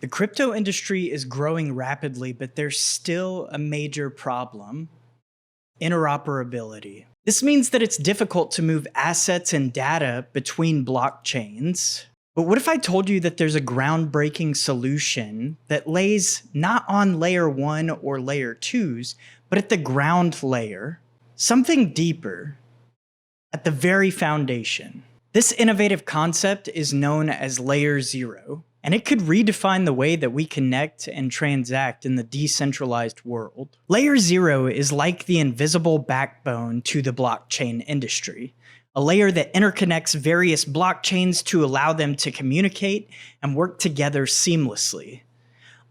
The crypto industry is growing rapidly, but there's still a major problem: interoperability. This means that it's difficult to move assets and data between blockchains. But what if I told you that there's a groundbreaking solution that lays not on layer 1 or layer 2s, but at the ground layer, something deeper, at the very foundation? This innovative concept is known as LayerZero, and it could redefine the way that we connect and transact in the decentralized world. LayerZero is like the invisible backbone to the blockchain industry, a layer that interconnects various blockchains to allow them to communicate and work together seamlessly.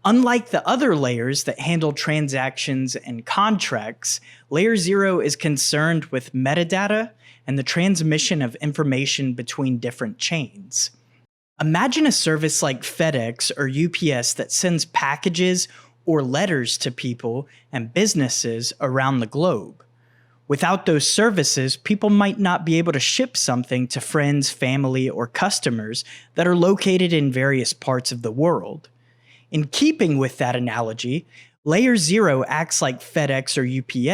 Unlike the other layers that handle transactions and contracts, LayerZero is concerned with metadata and the transmission of information between different chains. Imagine a service like FedEx or UPS that sends packages or letters to people and businesses around the globe. Without those services, people might not be able to ship something to friends, family, or customers that are located in various parts of the world. In keeping with that analogy, LayerZero acts like FedEx or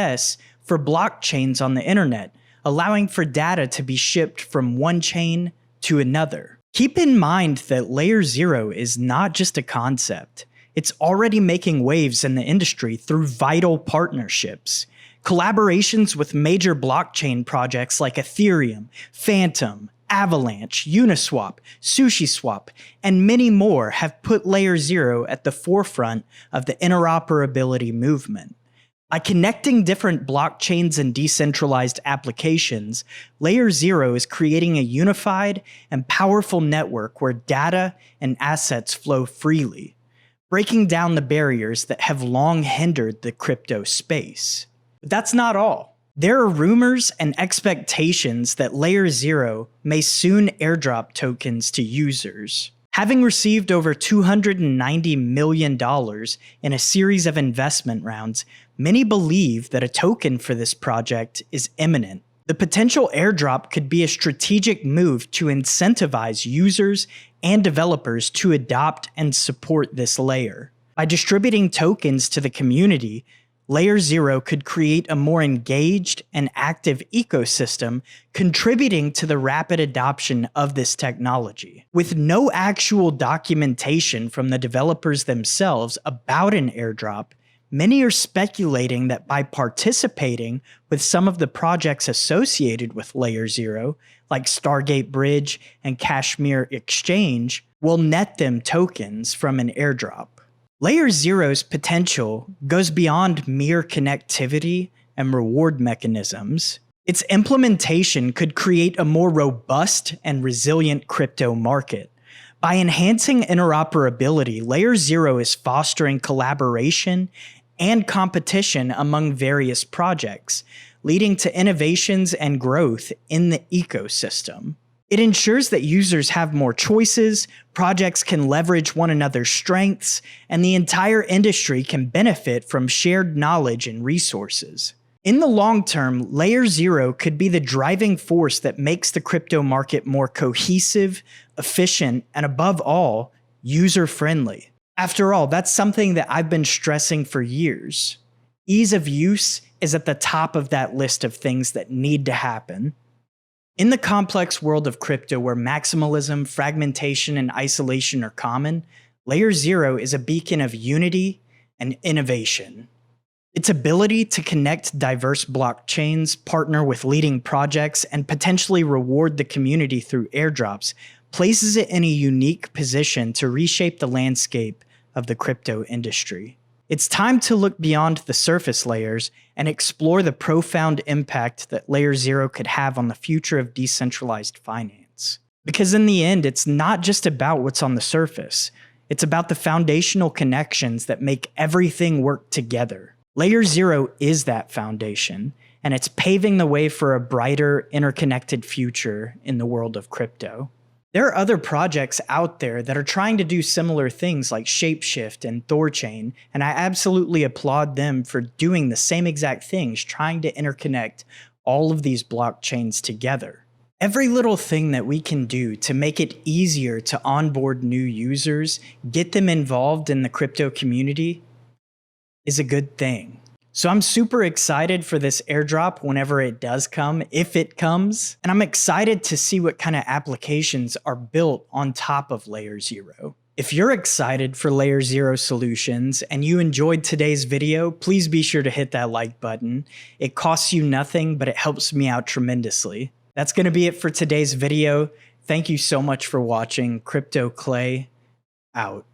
UPS for blockchains on the internet, allowing for data to be shipped from one chain to another. Keep in mind that LayerZero is not just a concept. It's already making waves in the industry through vital partnerships. Collaborations with major blockchain projects like Ethereum, Phantom, Avalanche, Uniswap, SushiSwap, and many more have put LayerZero at the forefront of the interoperability movement. By connecting different blockchains and decentralized applications, LayerZero is creating a unified and powerful network where data and assets flow freely, breaking down the barriers that have long hindered the crypto space. But that's not all. There are rumors and expectations that LayerZero may soon airdrop tokens to users. Having received over $290 million in a series of investment rounds, many believe that a token for this project is imminent. The potential airdrop could be a strategic move to incentivize users and developers to adopt and support this layer. By distributing tokens to the community, LayerZero could create a more engaged and active ecosystem, contributing to the rapid adoption of this technology. With no actual documentation from the developers themselves about an airdrop, many are speculating that by participating with some of the projects associated with LayerZero, like Stargate Bridge and Kashmir Exchange, will net them tokens from an airdrop. LayerZero's potential goes beyond mere connectivity and reward mechanisms. Its implementation could create a more robust and resilient crypto market. By enhancing interoperability, LayerZero is fostering collaboration and competition among various projects, leading to innovations and growth in the ecosystem. It ensures that users have more choices, projects can leverage one another's strengths, and the entire industry can benefit from shared knowledge and resources. In the long term, LayerZero could be the driving force that makes the crypto market more cohesive, efficient, and above all, user-friendly. After all, that's something that I've been stressing for years. Ease of use is at the top of that list of things that need to happen. In the complex world of crypto where maximalism, fragmentation, and isolation are common, LayerZero is a beacon of unity and innovation. Its ability to connect diverse blockchains, partner with leading projects, and potentially reward the community through airdrops places it in a unique position to reshape the landscape of the crypto industry. It's time to look beyond the surface layers and explore the profound impact that LayerZero could have on the future of decentralized finance. Because in the end, it's not just about what's on the surface. It's about the foundational connections that make everything work together. LayerZero is that foundation, and it's paving the way for a brighter, interconnected future in the world of crypto. There are other projects out there that are trying to do similar things like Shapeshift and Thorchain, and I absolutely applaud them for doing the same exact things, trying to interconnect all of these blockchains together. Every little thing that we can do to make it easier to onboard new users, get them involved in the crypto community, is a good thing. So I'm super excited for this airdrop whenever it does come, if it comes. And I'm excited to see what kind of applications are built on top of LayerZero. If you're excited for LayerZero solutions and you enjoyed today's video, please be sure to hit that like button. It costs you nothing, but it helps me out tremendously. That's going to be it for today's video. Thank you so much for watching. Crypto Clay out.